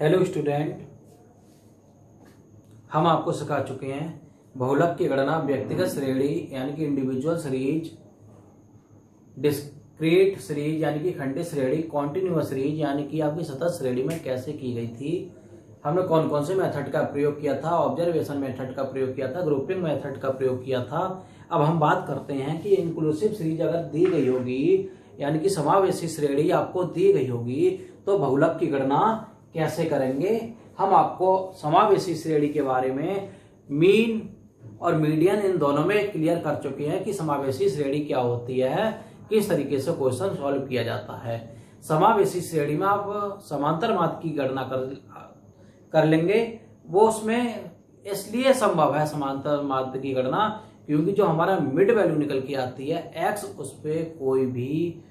Hello student, हम आपको सिखा चुके हैं बहुलक की गणना व्यक्तिगत श्रेणी यानी कि इंडिविजुअल सीरीज, डिस्क्रीट सीरीज यानी कि खंडित श्रेणी, कॉन्टिन्यूअस सीरीज यानी कि आपकी सतत श्रेणी में कैसे की गई थी। हमने कौन कौन से मेथड का प्रयोग किया था, ऑब्जर्वेशन मेथड का प्रयोग किया था, ग्रुपिंग मेथड का प्रयोग किया था। अब हम बात करते हैं कि इंक्लूसिव सीरीज अगर दी गई होगी यानी कि समावेशी श्रेणी आपको दी गई होगी तो बहुलक की गणना कैसे करेंगे। हम आपको समावेशी श्रेणी के बारे में मीन और मीडियन इन दोनों में क्लियर कर चुके हैं कि समावेशी श्रेणी क्या होती है, किस तरीके से क्वेश्चन सॉल्व किया जाता है। समावेशी श्रेणी में आप समांतर माध्य की गणना कर लेंगे। वो उसमें इसलिए संभव है समांतर माध्य की गणना क्योंकि जो हमारा मिड वैल्यू निकल के आती है एक्स, उस पर कोई भी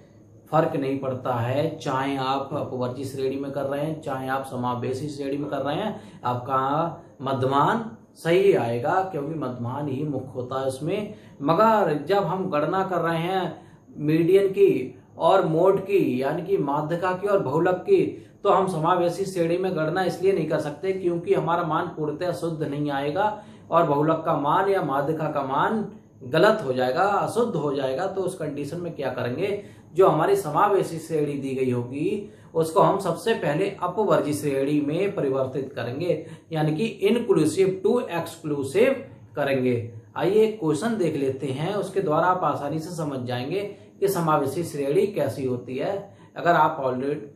फर्क नहीं पड़ता है। चाहे आप अपवर्जी श्रेणी में कर रहे हैं, चाहे आप समावेशी श्रेणी में कर रहे हैं, आपका मध्यमान सही आएगा क्योंकि मध्यमान ही मुख्य होता है उसमें। मगर जब हम गणना कर रहे हैं मीडियन की और मोड की यानी कि माध्यिका की और बहुलक की, तो हम समावेशी श्रेणी में गणना इसलिए नहीं कर सकते क्योंकि हमारा मान पूर्णतः शुद्ध नहीं आएगा और बहुलक का मान या माध्यिका का मान गलत हो जाएगा, अशुद्ध हो जाएगा। तो उस कंडीशन में क्या करेंगे, जो हमारी समावेशी श्रेणी दी गई होगी उसको हम सबसे पहले अपवर्जी श्रेणी में परिवर्तित करेंगे यानी कि इनक्लूसिव टू एक्सक्लूसिव करेंगे। आइए एक क्वेश्चन देख लेते हैं, उसके द्वारा आप आसानी से समझ जाएंगे कि समावेशी श्रेणी कैसी होती है। अगर आप ऑलरेडी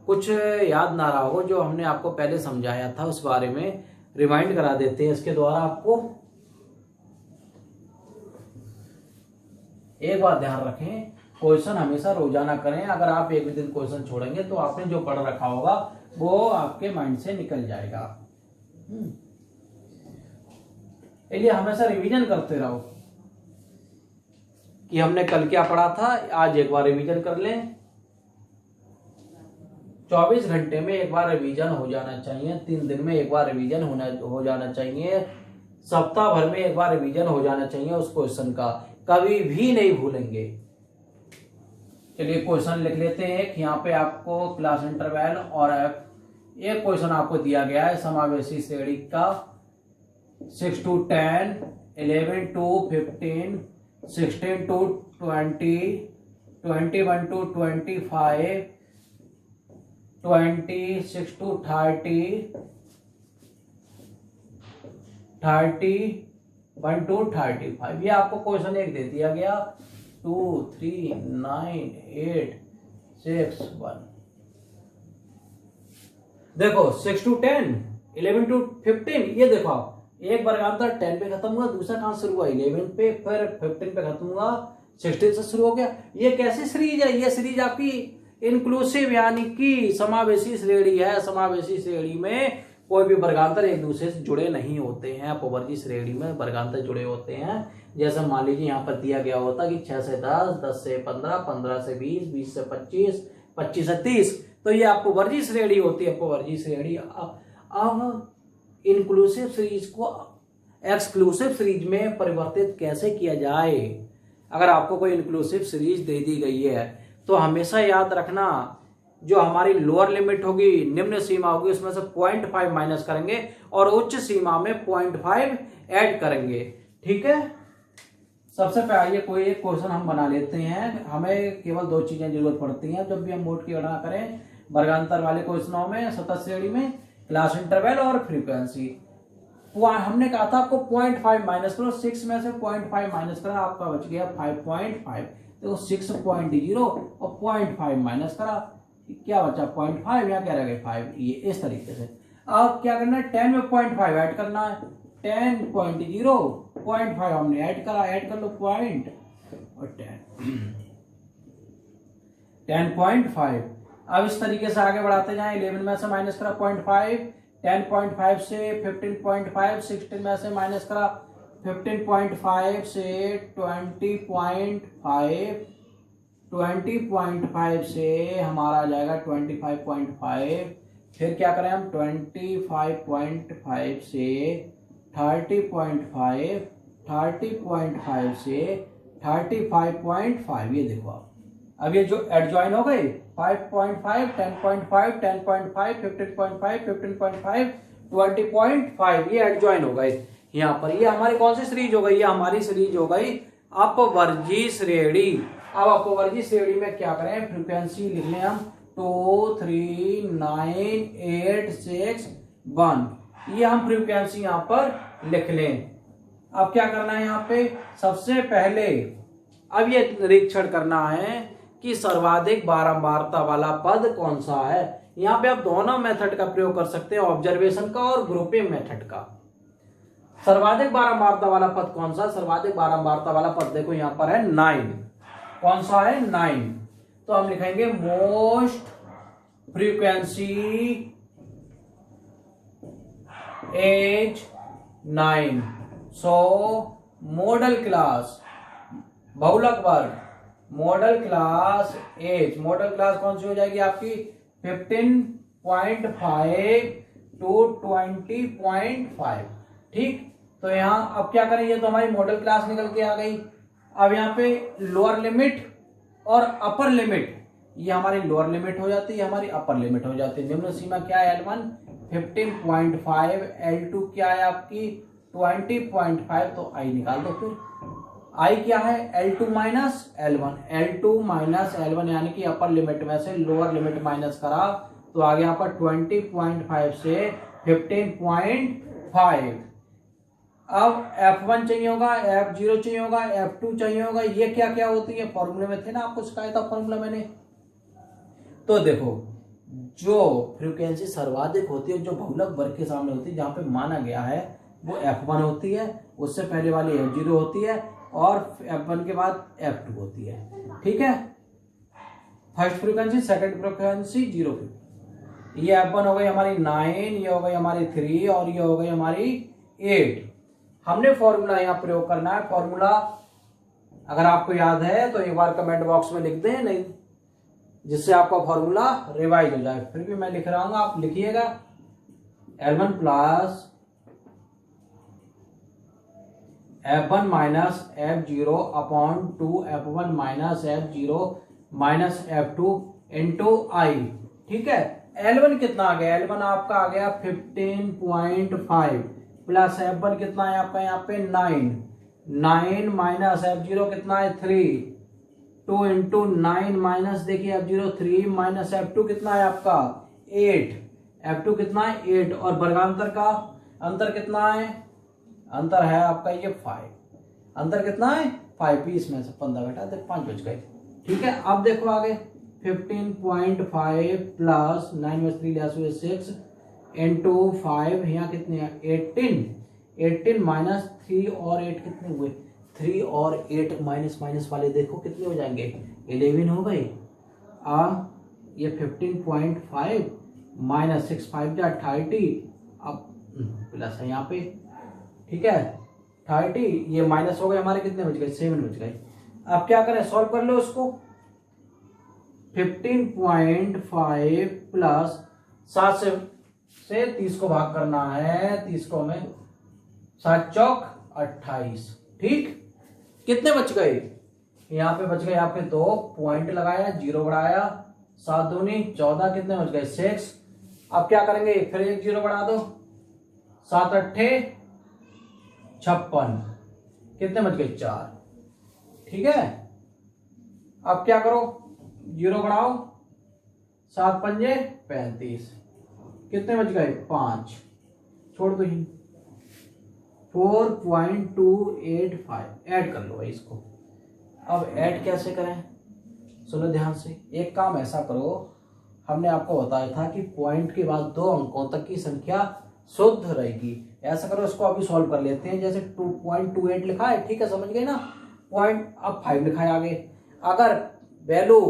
कुछ याद ना रहा हो जो हमने आपको पहले समझाया था उस बारे में रिमाइंड करा देते हैं इसके द्वारा आपको। एक बात ध्यान रखें, क्वेश्चन हमेशा रोजाना करें। अगर आप एक भी दिन क्वेश्चन छोड़ेंगे तो आपने जो पढ़ रखा होगा वो आपके माइंड से निकल जाएगा। इसलिए हमेशा रिवीजन करते रहो कि हमने कल क्या पढ़ा था, आज एक बार रिवीजन कर लें। 24 घंटे में एक बार रिवीजन हो जाना चाहिए, 3 दिन में एक बार रिवीजन हो जाना चाहिए, सप्ताह भर में एक बार रिवीजन हो जाना चाहिए उस क्वेश्चन का, कभी भी नहीं भूलेंगे। चलिए क्वेश्चन लिख लेते हैं। यहाँ पे आपको क्लास इंटरवल और एक क्वेश्चन आपको दिया गया है समावेशी श्रेणी का 6 to 10, 11 to 15, 16 to 20, 21 to 25, 26 to 30, 31 to 35। ये आपको क्वेश्चन एक दे दिया गया 2, 3, 9, 8, 6, 1। देखो 6 to 10, 11 to 15, ये देखो आप एक वर्गांतर 10 पे खत्म हुआ, दूसरा कहां शुरू हुआ 11 पे, फिर 15 पे खत्म हुआ, 16 से शुरू हो गया। ये कैसी सीरीज है, ये सीरीज आपकी इंक्लूसिव यानी कि समावेशी श्रेणी है। समावेशी श्रेणी में कोई भी वर्गांतर एक दूसरे से जुड़े नहीं होते हैं। अपवर्जी श्रेणी में वर्गांतर जुड़े होते हैं। जैसे मान लीजिए यहाँ पर दिया गया होता कि 6 से 10, 10 से 15, 15 से 20, 20 से 25, 25 से 30, तो ये अपवर्जी श्रेणी होती है। अपवर्जी श्रेणी। अब इंक्लूसिव सीरीज को एक्सक्लूसिव सीरीज में परिवर्तित कैसे किया जाए। अगर आपको कोई इंक्लूसिव सीरीज दे दी गई है तो हमेशा याद रखना, जो हमारी लोअर लिमिट होगी, निम्न सीमा होगी, उसमें से 0.5 माइनस करेंगे और उच्च सीमा में 0.5 ऐड करेंगे। ठीक है, सबसे पहले कोई एक क्वेश्चन हम बना लेते हैं। हमें केवल 2 चीजें जरूरत पड़ती हैं जब भी हम मोड की गणना करें वर्गांतर वाले क्वेश्चनों में, सतत श्रेणी में, क्लास इंटरवल और फ्रीक्वेंसी। हमने कहा था आपको 0.5 माइनस करो, 6 में से 0.5 माइनस करा, आपका बच गया 5.5। तो 6.0 और 0.5 माइनस करा, क्या बचा 0.5, यहाँ क्या रह गया 5। ये इस तरीके से। अब क्या करना है, 10 में 0.5 ऐड करना है, 10.0 0.5 हमने ऐड करा, ऐड कर लो पॉइंट और 10.5। अब इस तरीके से आगे बढ़ाते जाएं। 11 में से माइनस करा 0.5, 10.5 से 15.5, 16 में से माइनस करा 15.5 से 20.5, 20.5 से हमारा आ जाएगा 25.5। फिर क्या करें हम 25.5 से 30.5, 30.5 से 35.5। ये देखो आप, अब ये जो एडजॉइन हो गए 5.5, 10.5, 10.5, 15.5, 15.5, 20.5, ये एडजॉइन हो गए यहाँ पर। ये हमारी कौन सी सीरीज हो गई? ये हमारी सीरीज हो गई अपवर्जी श्रेणी। अब अपवर्जी श्रेणी में क्या करें, फ्रीक्वेंसी लिख लें हम 2, 3, 9, 8, 6, 1, ये हम फ्रीक्वेंसी यहाँ पर लिख लें। अब क्या करना है यहाँ पे, सबसे पहले अब ये निरीक्षण करना है कि सर्वाधिक बारंबारता वाला पद कौन सा है। यहाँ पे आप दोनों मेथड का प्रयोग कर सकते हैं, ऑब्जर्वेशन का और ग्रुपिंग मेथड का। सर्वाधिक बारंबारता वाला पद कौन सा? सर्वाधिक बारंबारता वाला पद देखो यहाँ पर है 9। कौन सा है? 9। तो हम लिखेंगे most frequency as 9। So modal class बहुलक वर्ग modal class as, modal class कौन सी हो जाएगी आपकी? 15.5 to 20.5। ठीक, तो यहाँ अब क्या करें, ये तो हमारी मॉडल क्लास निकल के आ गई। अब यहाँ पे लोअर लिमिट और अपर लिमिट, ये हमारी लोअर लिमिट हो जाती है, हमारी अपर लिमिट हो जाती है। निम्न सीमा क्या है? L1 15.5, L2 क्या है आपकी? 20.5। तो I निकाल दो फिर। I क्या है? L2 minus L1, L2 minus L1, यानी कि अपर लिमिट में से लोअर लिमिट माइनस करा तो आ गया यहाँ पर 20.5 से 15.5। अब F1 चाहिए होगा, F0 चाहिए होगा, F2 चाहिए होगा। ये क्या क्या होती है? फॉर्मूले में थे ना, आपको सिखाया था फॉर्मूला मैंने। तो देखो, जो फ्रीक्वेंसी सर्वाधिक होती है, जो बहुलक वर्ग के सामने होती है, जहां पे माना गया है वो F1 होती है, उससे पहले वाली F0 होती है और F1 के बाद F2 होती है। ठीक है, first frequency, second frequency, zero frequency. ये F1 हो गई हमारी 9, ये हो गई हमारी 3 और ये हो गई हमारी 8। हमने फॉर्मूला यहाँ प्रयोग करना है। फॉर्मूला अगर आपको याद है तो एक बार कमेंट बॉक्स में लिख दें, नहीं जिससे आपका फॉर्मूला रिवाइज हो जाए। फिर भी मैं लिख रहा हूँ, आप लिखिएगा। L1 plus F1 minus F0 upon 2 F1 minus F0 minus F2 into I। ठीक है, L1 कितना आ गया? L1 आपका आ गया 15.5 प्लस F1 कितना है आपका यहाँ पे 9 माइनस F0 कितना है 3, 2 इंटू 9 माइनस देखिए F0 3 माइनस F2 कितना है आपका 8, F2 कितना है 8 और वर्गांतर का अंतर कितना है? अंतर है आपका ये 5। अंतर कितना है? 5। इसमें से 15 घटा दे, 5 बच गए। ठीक है, अब देखो आगे 15.5 प्लस 9 में 3 लेस हुए 6 इंटू 5, यहाँ कितने हैं 18 माइनस 3 और 8 कितने हुए? 3 और 8 माइनस माइनस वाले देखो कितने हो जाएंगे? 11 हो गए। ये 15.5 माइनस 6 5 जा 30, अब प्लस है यहाँ पे। ठीक है, 30, ये माइनस हो गए हमारे, कितने बच गए? 7 बच गए। अब क्या करें, सॉल्व कर लो इसको। 15.5 प्लस 7 से 30 को भाग करना है, 30 को हमें 7 चौक 28। ठीक, कितने बच गए? यहाँ पे बच गए आपके 2 पॉइंट लगाया, 0 बढ़ाया, 7 दूनी 14, कितने बच गए 6। अब क्या करेंगे, फिर एक 0 बढ़ा दो, 7 अट्ठे 56, कितने बच गए 4। ठीक है, अब क्या करो, 0 बढ़ाओ, 7 पंजे 35, कितने बच गए 5, छोड़ दो। 4.285 ऐड कर लो इसको। अब ऐड कैसे करें, सुनो ध्यान से। एक काम ऐसा करो, हमने आपको बताया था कि पॉइंट के बाद 2 अंकों तक की संख्या शुद्ध रहेगी। ऐसा करो, इसको अभी सॉल्व कर लेते हैं। जैसे 2.28 लिखा है, ठीक है, समझ गए ना। पॉइंट अब 5 लिखा है आगे। अगर वैल्यू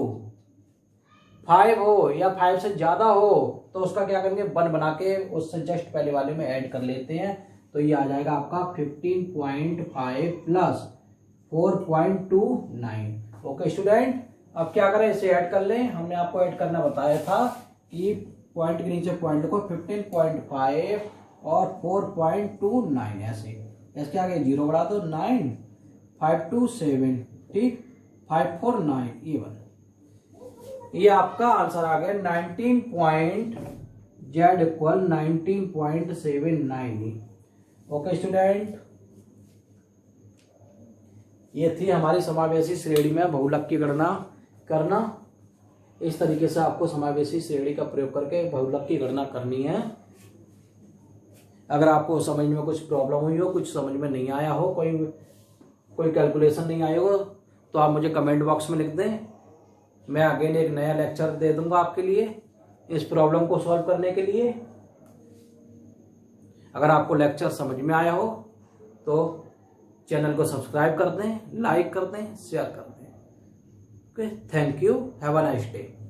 5 हो या 5 से ज्यादा हो तो उसका क्या करेंगे, 1 बना के उससे जस्ट पहले वाले में ऐड कर लेते हैं। तो ये आ जाएगा आपका 15.5 प्लस 4.29। ओके स्टूडेंट, अब क्या करें, इसे ऐड कर लें। हमने आपको ऐड करना बताया था कि पॉइंट के नीचे पॉइंट को 15.5 और 4.29 ऐसे। इसके आगे 0 बढ़ा दो, 9 5 2 7, ठीक, 5 4 9 इवन। ये आपका आंसर आ गया 19 point Z equal 19.79। Okay student, ये थी हमारी समावेशी श्रेणी में बहुलक की गणना करना। इस तरीके से आपको समावेशी श्रेणी का प्रयोग करके बहुलक की गणना करनी है। अगर आपको समझ में कुछ प्रॉब्लम हुई हो, कुछ समझ में नहीं आया हो, कोई कैलकुलेशन नहीं आया हो, तो आप मुझे कमेंट बॉक्स में लिख दें। मैं अगेन एक नया लेक्चर दे दूंगा आपके लिए इस प्रॉब्लम को सॉल्व करने के लिए। अगर आपको लेक्चर समझ में आया हो तो चैनल को सब्सक्राइब कर दें, लाइक कर दें, शेयर कर दें। Okay, thank you, have a nice day.